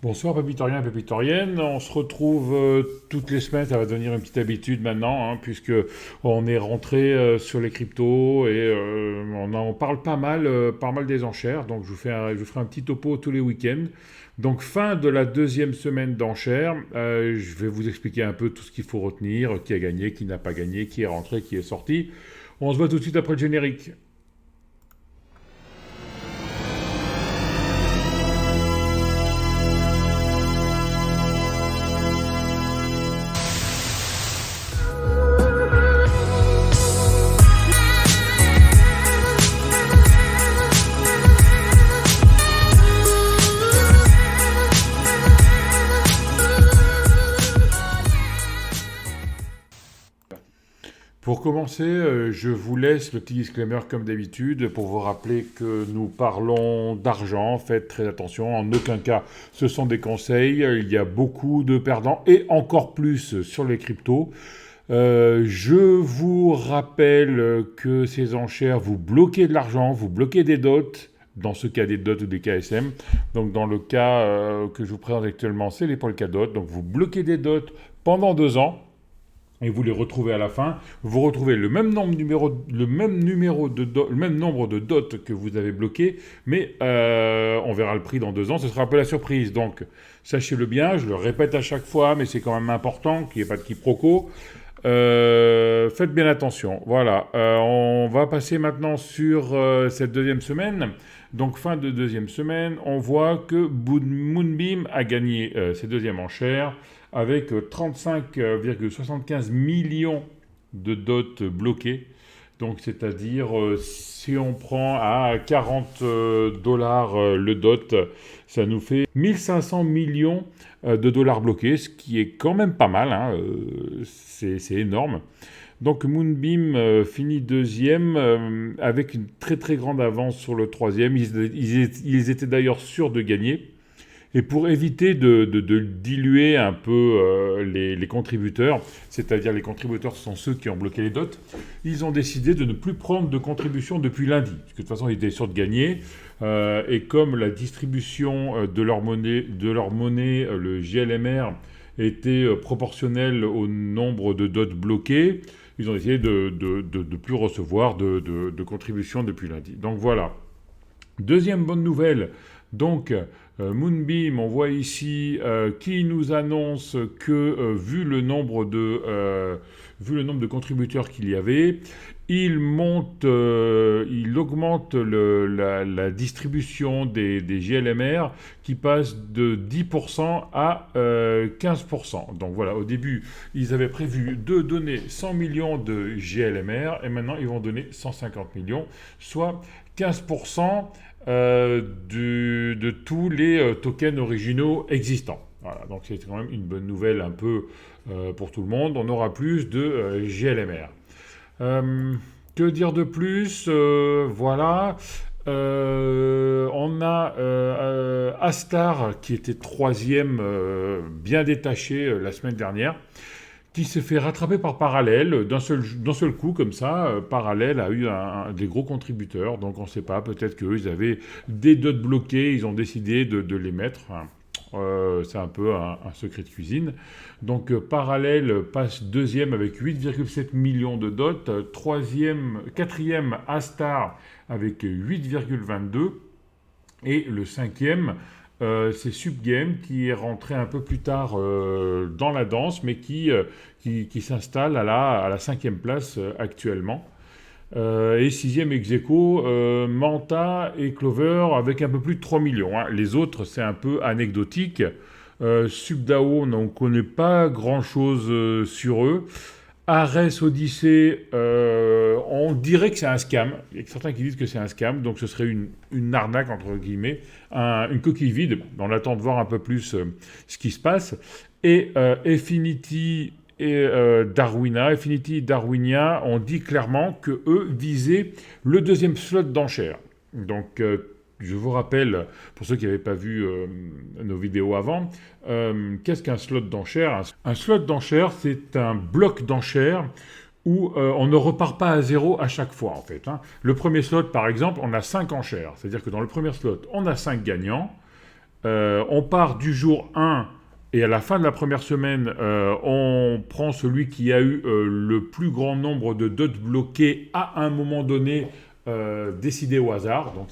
Bonsoir Pépitoriens et Pépitoriennes, on se retrouve toutes les semaines, ça va devenir une petite habitude maintenant, puisque on est rentré sur les cryptos et on en parle pas mal des enchères, donc je vous ferai un petit topo tous les week-ends. Donc fin de la deuxième semaine d'enchères, je vais vous expliquer un peu tout ce qu'il faut retenir, qui a gagné, qui n'a pas gagné, qui est rentré, qui est sorti. On se voit tout de suite après le générique. Pour commencer, je vous laisse le petit disclaimer comme d'habitude pour vous rappeler que nous parlons d'argent. Faites très attention, en aucun cas ce sont des conseils. Il y a beaucoup de perdants et encore plus sur les cryptos. Je vous rappelle que ces enchères, vous bloquez de l'argent, vous bloquez des dots. Dans ce cas des dots ou des KSM. Donc dans le cas que je vous présente actuellement, c'est les Polkadot. Donc vous bloquez des dots pendant 2 ans et vous les retrouvez à la fin, vous retrouvez le même nombre, le même nombre de dots que vous avez bloqué, mais on verra le prix dans 2 ans, ce sera un peu la surprise. Donc sachez-le bien, je le répète à chaque fois, mais c'est quand même important qu'il n'y ait pas de quiproquo. Faites bien attention. Voilà, on va passer maintenant sur cette deuxième semaine. Donc fin de deuxième semaine, on voit que Moonbeam a gagné ses deuxièmes enchères avec 35,75 millions de dots bloqués. Donc c'est-à-dire si on prend à 40 dollars le dot, ça nous fait 1500 millions de dollars bloqués, ce qui est quand même pas mal, c'est énorme. Donc Moonbeam finit deuxième avec une très très grande avance sur le troisième. Ils étaient d'ailleurs sûrs de gagner. Et pour éviter de diluer un peu les contributeurs, c'est-à-dire les contributeurs ce sont ceux qui ont bloqué les dots, ils ont décidé de ne plus prendre de contribution depuis lundi. Parce que de toute façon, ils étaient sûrs de gagner. Et comme la distribution de leur monnaie, le JLMR, était proportionnelle au nombre de dots bloqués, ils ont décidé de ne plus recevoir de contribution depuis lundi. Donc voilà. Deuxième bonne nouvelle, donc Moonbeam, on voit ici qui nous annonce que vu le nombre de contributeurs qu'il y avait, il augmente la distribution des GLMR qui passe de 10% à 15%. Donc voilà, au début, ils avaient prévu de donner 100 millions de GLMR et maintenant ils vont donner 150 millions, soit 15% de tous les tokens originaux existants. Voilà, donc c'est quand même une bonne nouvelle un peu pour tout le monde. On aura plus de GLMR. Que dire de plus Voilà. On a Astar qui était troisième, bien détaché la semaine dernière, qui s'est fait rattraper par Parallèle d'un seul coup comme ça. Parallèle a eu des gros contributeurs, donc on ne sait pas, peut-être qu'eux ils avaient des dots bloqués, ils ont décidé de les mettre. C'est un peu un secret de cuisine. Donc Parallèle passe deuxième avec 8,7 millions de dots, quatrième Astar avec 8,22 et le cinquième c'est Subgame qui est rentré un peu plus tard dans la danse, mais qui s'installe à la cinquième place actuellement. Et sixième ex aequo, Manta et Clover avec un peu plus de 3 millions. Les autres, c'est un peu anecdotique. Subdao, on ne connaît pas grand-chose sur eux. Ares Odyssey, on dirait que c'est un scam. Il y a certains qui disent que c'est un scam, donc ce serait une arnaque, entre guillemets, une coquille vide. On attend de voir un peu plus ce qui se passe. Et Affinity et Affinity et Darwinia ont dit clairement que eux visaient le deuxième slot d'enchères. Donc je vous rappelle, pour ceux qui n'avaient pas vu nos vidéos avant, qu'est-ce qu'un slot d'enchères ? Un slot d'enchères, c'est un bloc d'enchères où on ne repart pas à zéro à chaque fois, en fait. Le premier slot, par exemple, on a 5 enchères. C'est-à-dire que dans le premier slot, on a 5 gagnants. On part du jour 1 et à la fin de la première semaine, on prend celui qui a eu le plus grand nombre de dots bloqués à un moment donné, décidé au hasard. Donc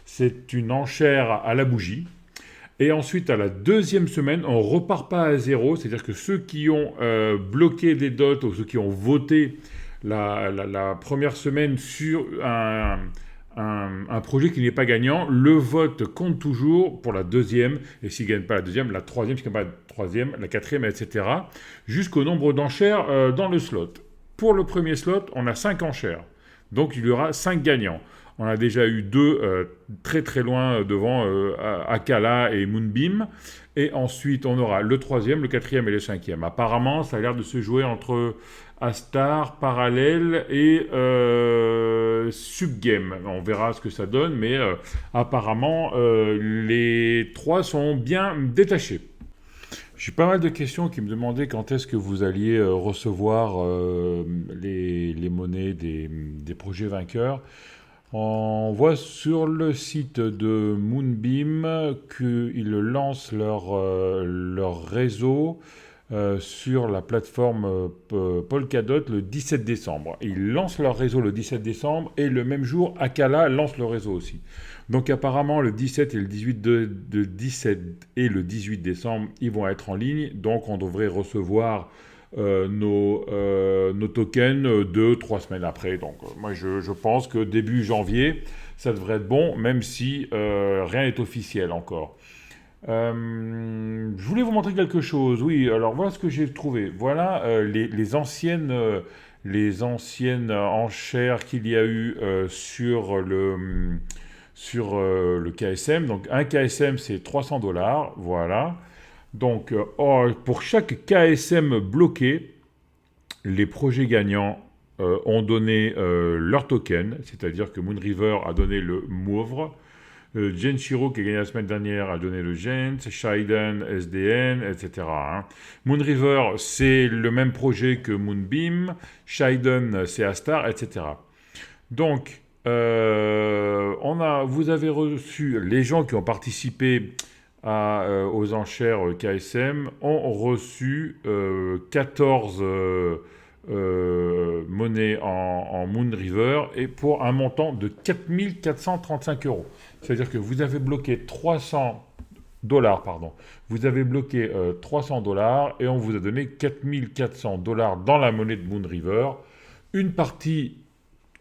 c'est une enchère à la bougie. Et ensuite, à la deuxième semaine, on repart pas à zéro, c'est-à-dire que ceux qui ont bloqué des dots ou ceux qui ont voté la première semaine sur un projet qui n'est pas gagnant, le vote compte toujours pour la deuxième, et s'il ne gagne pas la deuxième, la troisième, s'il ne gagne pas la troisième, la quatrième, etc., jusqu'au nombre d'enchères dans le slot. Pour le premier slot, on a 5 enchères, donc il y aura 5 gagnants. On a déjà eu 2 très très loin devant Akala et Moonbeam. Et ensuite, on aura le troisième, le quatrième et le cinquième. Apparemment, ça a l'air de se jouer entre Astar, Parallèle et Subgame. On verra ce que ça donne, mais apparemment, les 3 sont bien détachés. J'ai pas mal de questions qui me demandaient quand est-ce que vous alliez recevoir les monnaies des projets vainqueurs. On voit sur le site de Moonbeam qu'ils lancent leur réseau sur la plateforme Polkadot le 17 décembre. Ils lancent leur réseau le 17 décembre et le même jour, Akala lance le réseau aussi. Donc apparemment, le 17 et le 17 et le 18 décembre, ils vont être en ligne. Donc on devrait recevoir nos tokens 2-3 semaines après. Donc moi je pense que début janvier, ça devrait être bon, même si rien n'est officiel encore. Je voulais vous montrer quelque chose. Oui, alors voilà ce que j'ai trouvé. Voilà les anciennes enchères qu'il y a eu sur le KSM. Donc un KSM c'est 300$. Voilà. Donc, pour chaque KSM bloqué, les projets gagnants ont donné leur token, c'est-à-dire que Moonriver a donné le Mouvre, Genshiro, qui a gagné la semaine dernière, a donné le Gens, Shiden, SDN, etc. Hein. Moonriver, c'est le même projet que Moonbeam, Shiden, c'est Astar, etc. Donc, vous avez reçu, les gens qui ont participé aux enchères KSM ont reçu 14 monnaies en Moonriver et pour un montant de 4 435€. C'est-à-dire que vous avez bloqué 300$, pardon. Vous avez bloqué 300$ et on vous a donné 4 400$ dans la monnaie de Moonriver. Une partie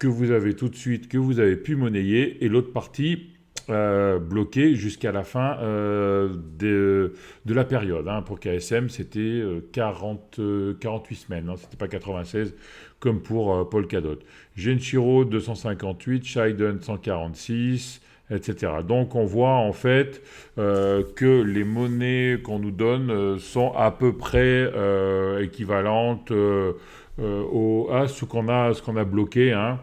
que vous avez tout de suite, que vous avez pu monnayer, et l'autre partie bloquée jusqu'à la fin de la période. Hein. Pour KSM, c'était 48 semaines, hein. C'était pas 96 comme pour Polkadot. Genshiro 258, Shiden 146, etc. Donc on voit en fait que les monnaies qu'on nous donne sont à peu près équivalentes à ce qu'on a bloqué, hein,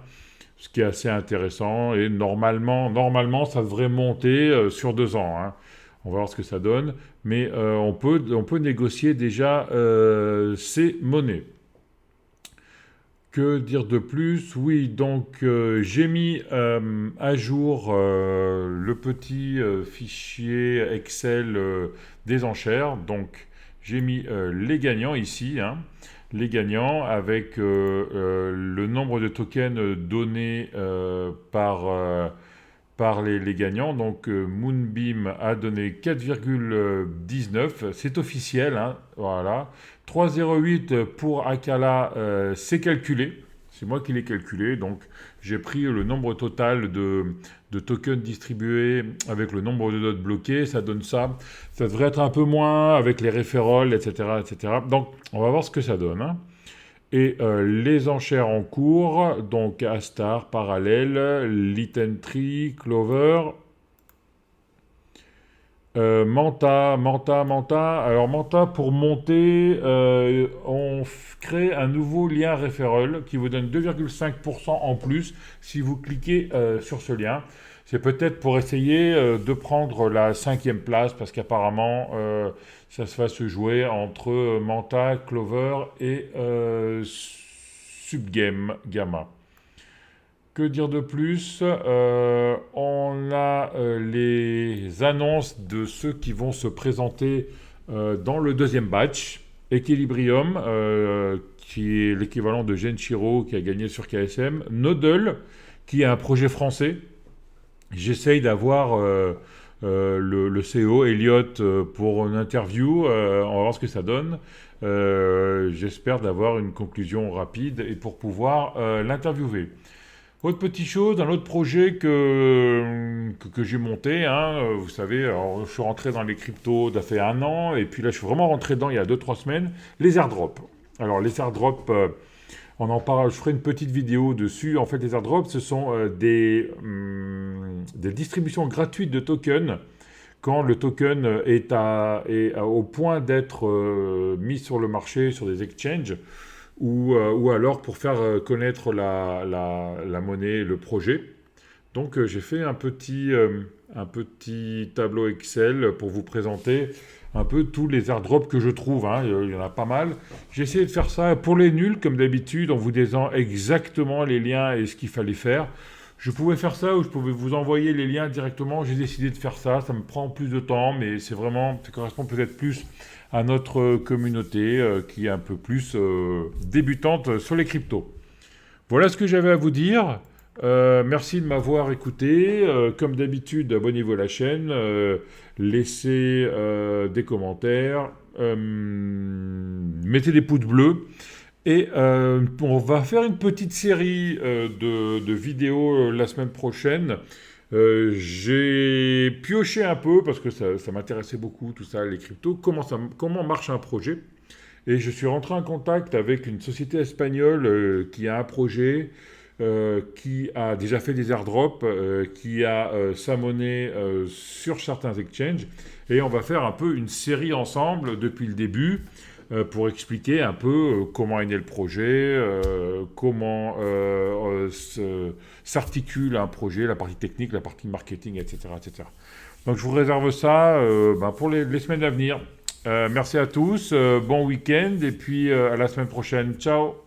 ce qui est assez intéressant. Et normalement ça devrait monter sur 2 ans. Hein. On va voir ce que ça donne. Mais on peut négocier déjà ces monnaies. Que dire de plus? Oui, donc j'ai mis à jour le petit fichier Excel des enchères. Donc j'ai mis les gagnants ici, hein, les gagnants avec le nombre de tokens donnés par les gagnants. Donc Moonbeam a donné 4,19, c'est officiel, hein, voilà. 3,08 pour Akala, c'est calculé, c'est moi qui l'ai calculé, donc j'ai pris le nombre total de tokens distribués avec le nombre de dots bloqués, ça donne ça. Ça devrait être un peu moins avec les referrals, etc., etc. Donc on va voir ce que ça donne, hein. Et les enchères en cours, donc Astar, Parallèle, Litentry, Clover, Manta. Alors Manta, pour monter, on crée un nouveau lien referral qui vous donne 2,5% en plus si vous cliquez sur ce lien. C'est peut-être pour essayer de prendre la 5e place parce qu'apparemment ça va se jouer entre Manta, Clover et Subgame Gamma. Que dire de plus? On a les annonces de ceux qui vont se présenter dans le deuxième batch. Equilibrium, qui est l'équivalent de Genshiro qui a gagné sur KSM. Nodel, qui est un projet français. J'essaye d'avoir le CEO, Elliot, pour une interview. On va voir ce que ça donne. J'espère d'avoir une conclusion rapide et pour pouvoir l'interviewer. Autre petite chose, un autre projet que j'ai monté, hein, vous savez, alors, je suis rentré dans les cryptos, ça fait 1 an, et puis là je suis vraiment rentré dedans il y a 2-3 semaines, les airdrops. Alors les airdrops, on en parle, je ferai une petite vidéo dessus. En fait, les airdrops, ce sont des distributions gratuites de tokens quand le token au point d'être mis sur le marché, sur des exchanges, ou alors pour faire connaître la monnaie, le projet. Donc j'ai fait un petit tableau Excel pour vous présenter un peu tous les airdrops que je trouve, hein. Il y en a pas mal. J'ai essayé de faire ça pour les nuls, comme d'habitude, en vous disant exactement les liens et ce qu'il fallait faire. Je pouvais faire ça ou je pouvais vous envoyer les liens directement. J'ai décidé de faire ça. Ça me prend plus de temps, mais ça correspond peut-être plus à notre communauté qui est un peu plus débutante sur les cryptos. Voilà ce que j'avais à vous dire. Merci de m'avoir écouté. Comme d'habitude, abonnez-vous à la chaîne. Laissez des commentaires. Mettez des pouces bleus. Et on va faire une petite série de vidéos la semaine prochaine. J'ai pioché un peu parce que ça m'intéressait beaucoup, tout ça, les cryptos, comment marche un projet. Et je suis rentré en contact avec une société espagnole qui a un projet, qui a déjà fait des airdrops, qui a sa monnaie sur certains exchanges. Et on va faire un peu une série ensemble depuis le début pour expliquer un peu comment est né le projet, comment s'articule un projet, la partie technique, la partie marketing, etc. etc. Donc je vous réserve ça pour les semaines à venir. Merci à tous, bon week-end et puis à la semaine prochaine. Ciao!